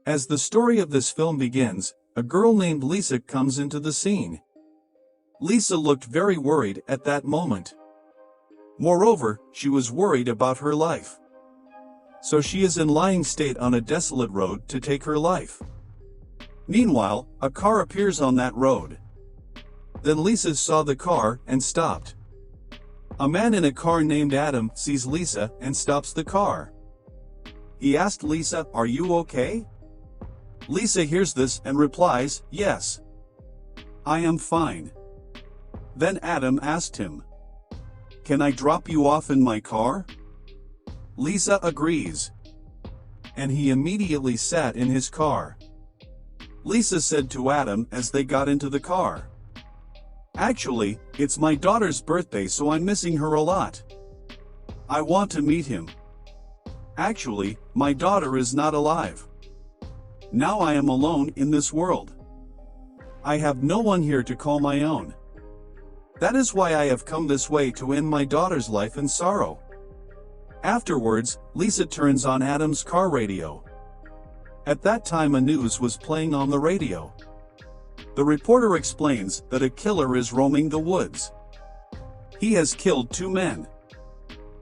As the story of this film begins, a girl named Lisa comes into the scene. Lisa looked very worried at that moment. Moreover, she was worried about her life. So she is in lying state on a desolate road to take her life. Meanwhile, a car appears on that road. Then Lisa saw the car and stopped. A man in a car named Adam sees Lisa and stops the car. He asked Lisa, "Are you okay?" Lisa hears this and replies, "Yes. I am fine." Then Adam asked him, "Can I drop you off in my car?" Lisa agrees. And he immediately sat in his car. Lisa said to Adam as they got into the car, "Actually, it's my daughter's birthday, so I'm missing her a lot. I want to meet him. Actually, my daughter is not alive. Now I am alone in this world. I have no one here to call my own. That is why I have come this way to end my daughter's life in sorrow." Afterwards, Lisa turns on Adam's car radio. At that time a news was playing on the radio. The reporter explains that a killer is roaming the woods. He has killed 2 men.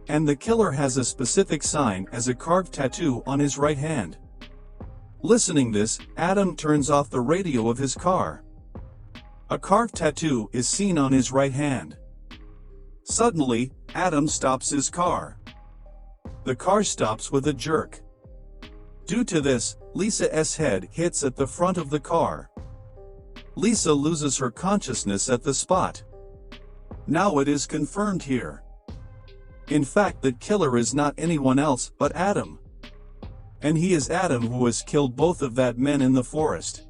And the killer has a specific sign as a carved tattoo on his right hand. Listening this, Adam turns off the radio of his car. A carved tattoo is seen on his right hand. Suddenly, Adam stops his car. The car stops with a jerk. Due to this, Lisa's head hits at the front of the car. Lisa loses her consciousness at the spot. Now it is confirmed here. In fact, the killer is not anyone else but Adam. And he is Adam who has killed both of that men in the forest.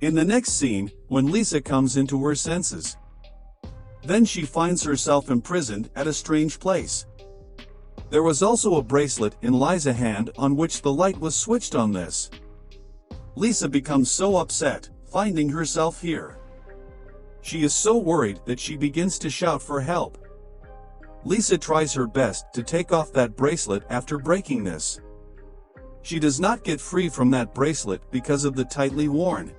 In the next scene, when Lisa comes into her senses, then she finds herself imprisoned at a strange place. There was also a bracelet in Lisa's hand on which the light was switched on this. Lisa becomes so upset, finding herself here. She is so worried that she begins to shout for help. Lisa tries her best to take off that bracelet after breaking this. She does not get free from that bracelet because of the tightly worn.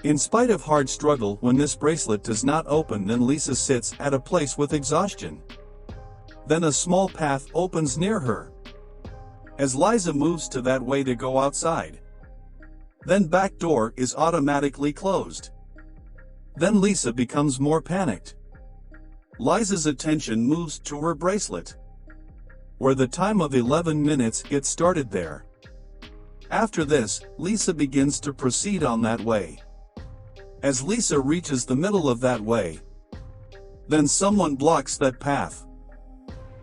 In spite of hard struggle, when this bracelet does not open, then Lisa sits at a place with exhaustion. Then a small path opens near her. As Lisa moves to that way to go outside, then back door is automatically closed. Then Lisa becomes more panicked. Lisa's attention moves to her bracelet, where the time of 11 minutes gets started there. After this, Lisa begins to proceed on that way. As Lisa reaches the middle of that way, then someone blocks that path.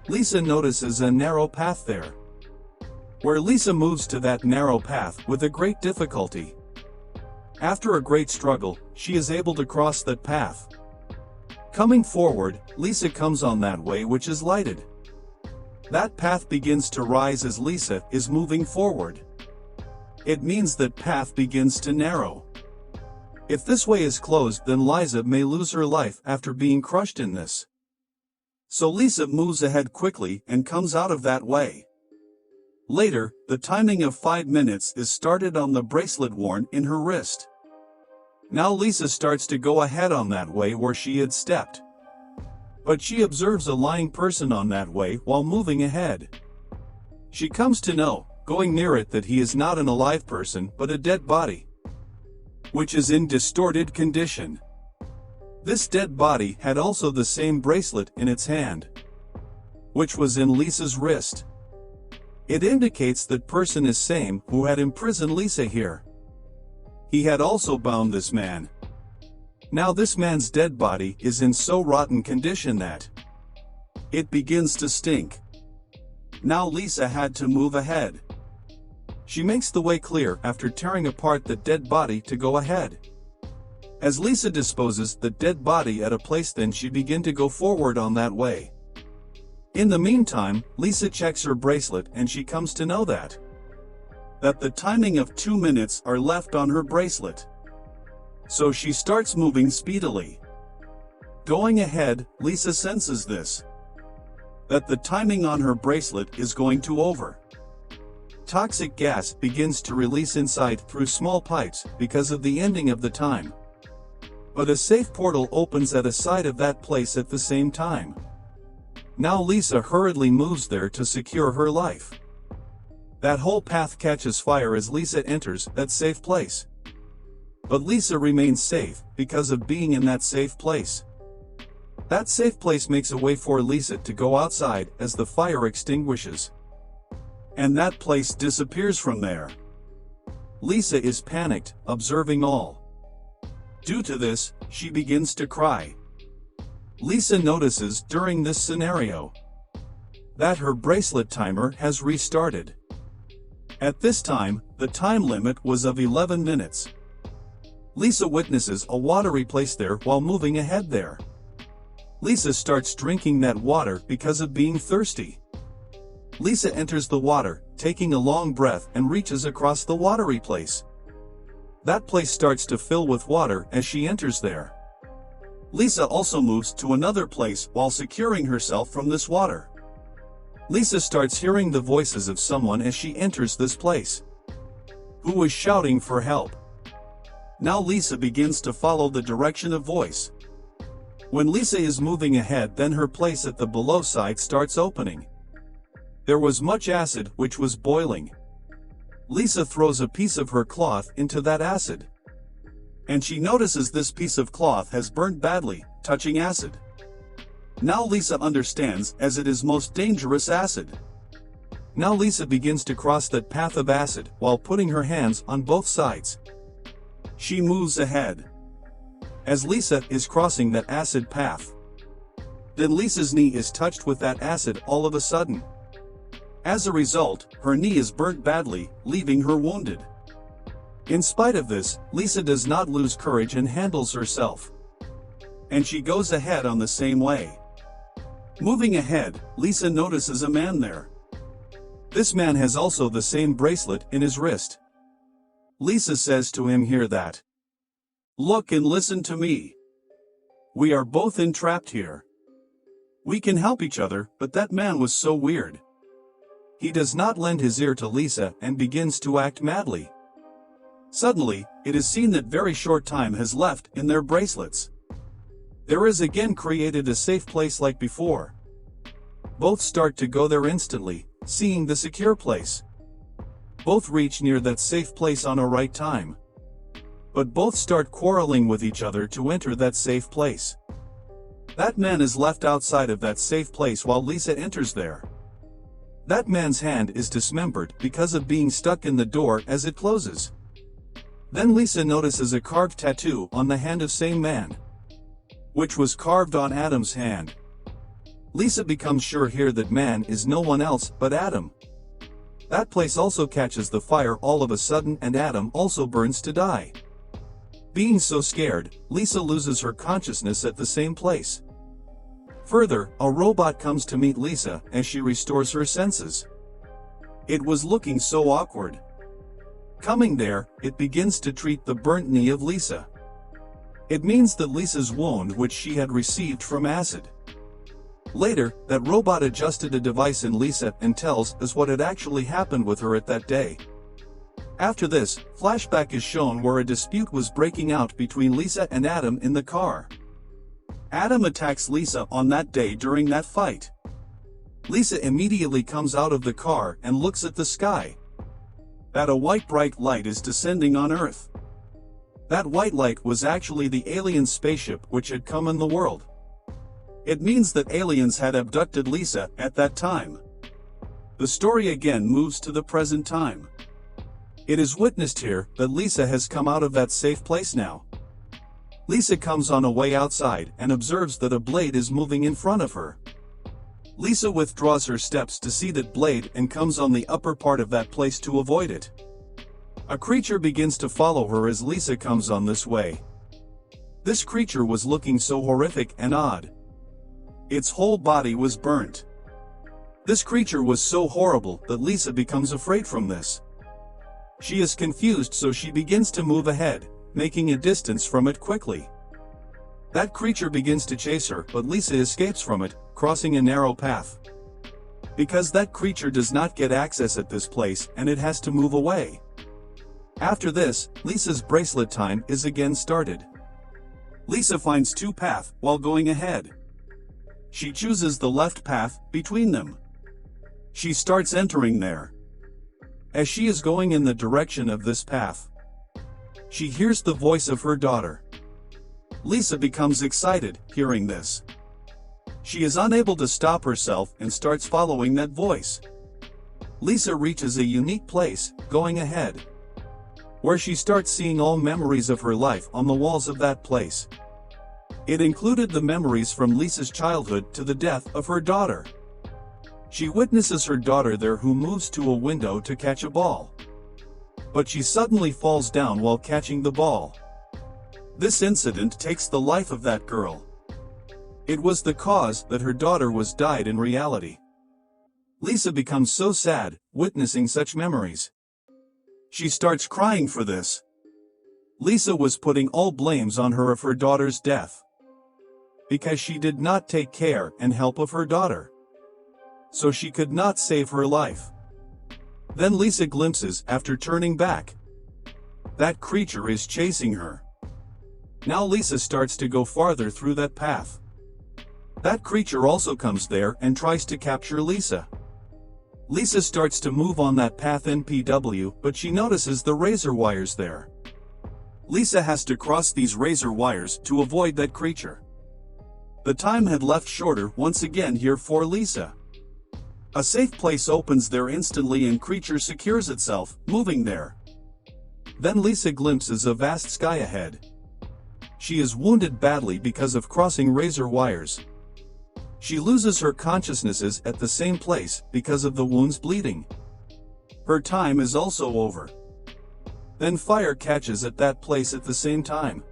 Lisa notices a narrow path there, where Lisa moves to that narrow path with a great difficulty. After a great struggle, she is able to cross that path. Coming forward, Lisa comes on that way which is lighted. That path begins to rise as Lisa is moving forward. It means that path begins to narrow. If this way is closed, then Lisa may lose her life after being crushed in this. So Lisa moves ahead quickly and comes out of that way. Later, the timing of 5 minutes is started on the bracelet worn in her wrist. Now Lisa starts to go ahead on that way where she had stepped. But she observes a lying person on that way while moving ahead. She comes to know, going near it, that he is not an alive person but a dead body, which is in distorted condition. This dead body had also the same bracelet in its hand, which was in Lisa's wrist. It indicates that person is same who had imprisoned Lisa here. He had also bound this man. Now this man's dead body is in so rotten condition that it begins to stink. Now Lisa had to move ahead. She makes the way clear after tearing apart the dead body to go ahead. As Lisa disposes the dead body at a place, then she begin to go forward on that way. In the meantime, Lisa checks her bracelet and she comes to know that the timing of 2 minutes are left on her bracelet. So she starts moving speedily. Going ahead, Lisa senses this, that the timing on her bracelet is going to over. Toxic gas begins to release inside through small pipes because of the ending of the time. But a safe portal opens at a side of that place at the same time. Now Lisa hurriedly moves there to secure her life. That whole path catches fire as Lisa enters that safe place. But Lisa remains safe because of being in that safe place. That safe place makes a way for Lisa to go outside as the fire extinguishes. And that place disappears from there. Lisa is panicked, observing all. Due to this, she begins to cry. Lisa notices during this scenario that her bracelet timer has restarted. At this time, the time limit was of 11 minutes. Lisa witnesses a watery place there while moving ahead there. Lisa starts drinking that water because of being thirsty. Lisa enters the water, taking a long breath, and reaches across the watery place. That place starts to fill with water as she enters there. Lisa also moves to another place while securing herself from this water. Lisa starts hearing the voices of someone as she enters this place, who was shouting for help. Now Lisa begins to follow the direction of voice. When Lisa is moving ahead, then her place at the below side starts opening. There was much acid which was boiling. Lisa throws a piece of her cloth into that acid. And she notices this piece of cloth has burnt badly, touching acid. Now Lisa understands as it is most dangerous acid. Now Lisa begins to cross that path of acid while putting her hands on both sides. She moves ahead. As Lisa is crossing that acid path, then Lisa's knee is touched with that acid all of a sudden. As a result, her knee is burnt badly, leaving her wounded. In spite of this, Lisa does not lose courage and handles herself. And she goes ahead on the same way. Moving ahead, Lisa notices a man there. This man has also the same bracelet in his wrist. Lisa says to him here that, "Look and listen to me. We are both entrapped here. We can help each other, but that man was so weird. He does not lend his ear to Lisa and begins to act madly." Suddenly, it is seen that very short time has left in their bracelets. There is again created a safe place like before. Both start to go there instantly, seeing the secure place. Both reach near that safe place on a right time. But both start quarreling with each other to enter that safe place. That man is left outside of that safe place while Lisa enters there. That man's hand is dismembered because of being stuck in the door as it closes. Then Lisa notices a carved tattoo on the hand of same man, which was carved on Adam's hand. Lisa becomes sure here that man is no one else but Adam. That place also catches the fire all of a sudden and Adam also burns to die. Being so scared, Lisa loses her consciousness at the same place. Further, a robot comes to meet Lisa as she restores her senses. It was looking so awkward. Coming there, it begins to treat the burnt knee of Lisa. It means that Lisa's wound which she had received from acid. Later, that robot adjusted a device in Lisa and tells us what had actually happened with her at that day. After this, flashback is shown where a dispute was breaking out between Lisa and Adam in the car. Adam attacks Lisa on that day during that fight. Lisa immediately comes out of the car and looks at the sky. That a white bright light is descending on Earth. That white light was actually the alien spaceship which had come in the world. It means that aliens had abducted Lisa at that time. The story again moves to the present time. It is witnessed here that Lisa has come out of that safe place now. Lisa comes on a way outside and observes that a blade is moving in front of her. Lisa withdraws her steps to see that blade and comes on the upper part of that place to avoid it. A creature begins to follow her as Lisa comes on this way. This creature was looking so horrific and odd. Its whole body was burnt. This creature was so horrible that Lisa becomes afraid from this. She is confused, so she begins to move ahead, making a distance from it quickly. That creature begins to chase her, but Lisa escapes from it, crossing a narrow path. because that creature does not get access at this place and it has to move away. After this, Lisa's bracelet time is again started. Lisa finds two paths while going ahead. She chooses the left path between them. She starts entering there. As she is going in the direction of this path, she hears the voice of her daughter. Lisa becomes excited hearing this. She is unable to stop herself and starts following that voice. Lisa reaches a unique place, going ahead, where she starts seeing all memories of her life on the walls of that place. It included the memories from Lisa's childhood to the death of her daughter. She witnesses her daughter there who moves to a window to catch a ball. But she suddenly falls down while catching the ball. This incident takes the life of that girl. It was the cause that her daughter was died in reality. Lisa becomes so sad, witnessing such memories. She starts crying for this. Lisa was putting all blames on her of her daughter's death, because she did not take care and help of her daughter. So she could not save her life. Then Lisa glimpses after turning back. That creature is chasing her. Now Lisa starts to go farther through that path. That creature also comes there and tries to capture Lisa. Lisa starts to move on that path NPW, but she notices the razor wires there. Lisa has to cross these razor wires to avoid that creature. The time had left shorter once again here for Lisa. A safe place opens there instantly and creature secures itself, moving there. Then Lisa glimpses a vast sky ahead. She is wounded badly because of crossing razor wires. She loses her consciousnesses at the same place because of the wounds bleeding. Her time is also over. Then fire catches at that place at the same time.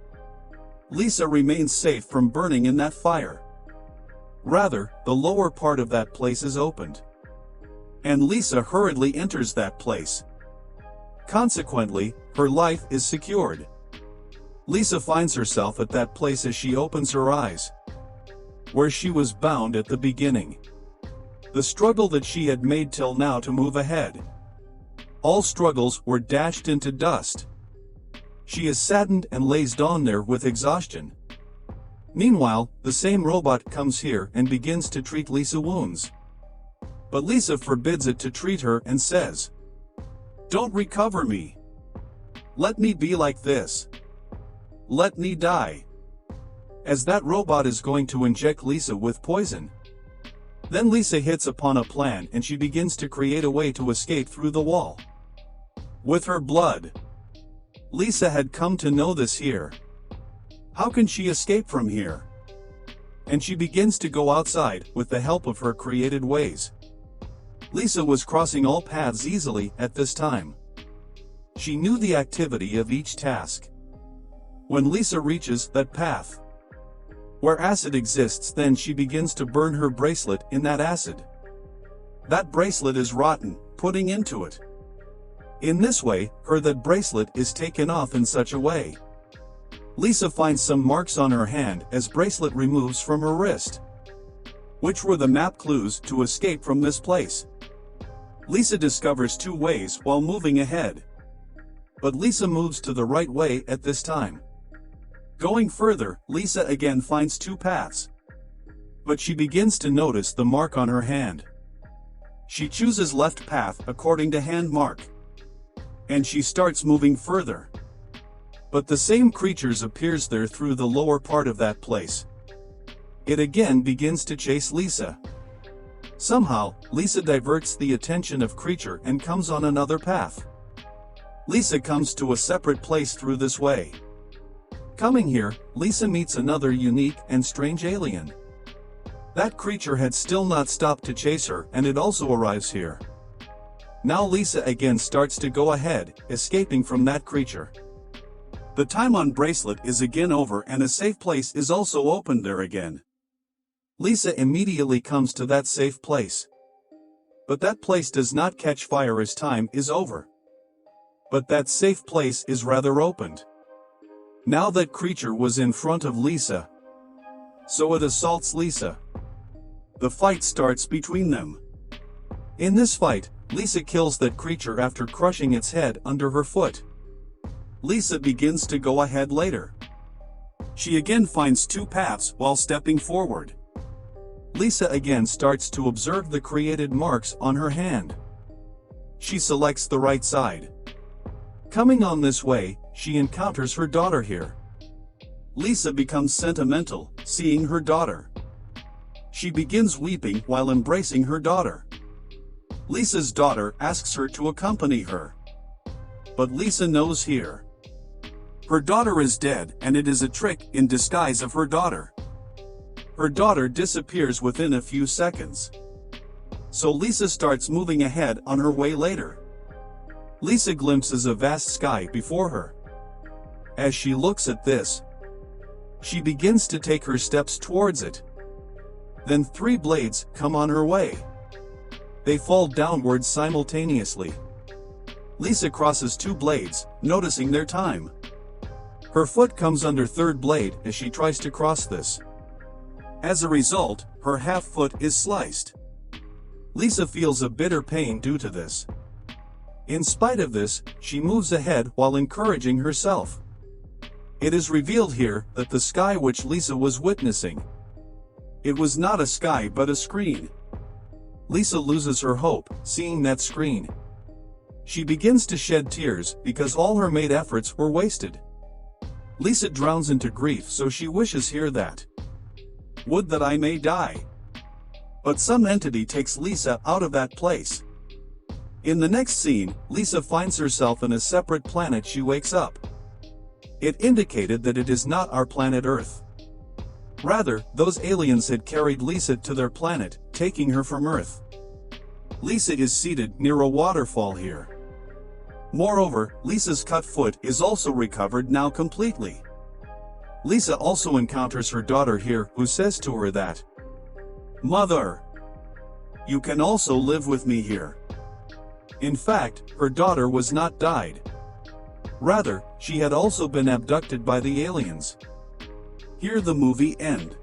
Lisa remains safe from burning in that fire. Rather, the lower part of that place is opened. And Lisa hurriedly enters that place. Consequently, her life is secured. Lisa finds herself at that place as she opens her eyes, where she was bound at the beginning. The struggle that she had made till now to move ahead. All struggles were dashed into dust. She is saddened and lays down there with exhaustion. Meanwhile, the same robot comes here and begins to treat Lisa's wounds. But Lisa forbids it to treat her and says, "Don't recover me. Let me be like this. Let me die." As that robot is going to inject Lisa with poison. Then Lisa hits upon a plan and she begins to create a way to escape through the wall. With her blood. Lisa had come to know this here. How can she escape from here? And she begins to go outside with the help of her created ways. Lisa was crossing all paths easily at this time. She knew the activity of each task. When Lisa reaches that path, where acid exists, then she begins to burn her bracelet in that acid. That bracelet is rotten, putting into it. In this way, that bracelet is taken off in such a way. Lisa finds some marks on her hand as bracelet removes from her wrist, which were the map clues to escape from this place. Lisa discovers two ways while moving ahead. But Lisa moves to the right way at this time. Going further, Lisa again finds two paths. But she begins to notice the mark on her hand. She chooses left path according to hand mark. And she starts moving further. But the same creatures appears there through the lower part of that place. It again begins to chase Lisa. Somehow, Lisa diverts the attention of creature and comes on another path. Lisa comes to a separate place through this way. Coming here, Lisa meets another unique and strange alien. That creature had still not stopped to chase her and it also arrives here. Now Lisa again starts to go ahead, escaping from that creature. The time on bracelet is again over and a safe place is also opened there again. Lisa immediately comes to that safe place. But that place does not catch fire as time is over. But that safe place is rather opened. Now that creature was in front of Lisa. So it assaults Lisa. The fight starts between them. In this fight, Lisa kills that creature after crushing its head under her foot. Lisa begins to go ahead later. She again finds two paths while stepping forward. Lisa again starts to observe the created marks on her hand. She selects the right side. Coming on this way, she encounters her daughter here. Lisa becomes sentimental, seeing her daughter. She begins weeping while embracing her daughter. Lisa's daughter asks her to accompany her. But Lisa knows here. Her daughter is dead, and it is a trick in disguise of her daughter. Her daughter disappears within a few seconds. So Lisa starts moving ahead on her way later. Lisa glimpses a vast sky before her. As she looks at this, she begins to take her steps towards it. Then three blades come on her way. They fall downwards simultaneously. Lisa crosses two blades, noticing their time. Her foot comes under third blade as she tries to cross this. As a result, her half foot is sliced. Lisa feels a bitter pain due to this. In spite of this, she moves ahead while encouraging herself. It is revealed here that the sky which Lisa was witnessing, it was not a sky but a screen. Lisa loses her hope, seeing that screen. She begins to shed tears because all her made efforts were wasted. Lisa drowns into grief, so she wishes here that, would that I may die. But some entity takes Lisa out of that place. In the next scene, Lisa finds herself in a separate planet. She wakes up. It indicated that it is not our planet Earth. Rather, those aliens had carried Lisa to their planet, taking her from Earth. Lisa is seated near a waterfall here. Moreover, Lisa's cut foot is also recovered now completely. Lisa also encounters her daughter here, who says to her that, "Mother, you can also live with me here." In fact, her daughter was not died. Rather, she had also been abducted by the aliens. Here the movie ends.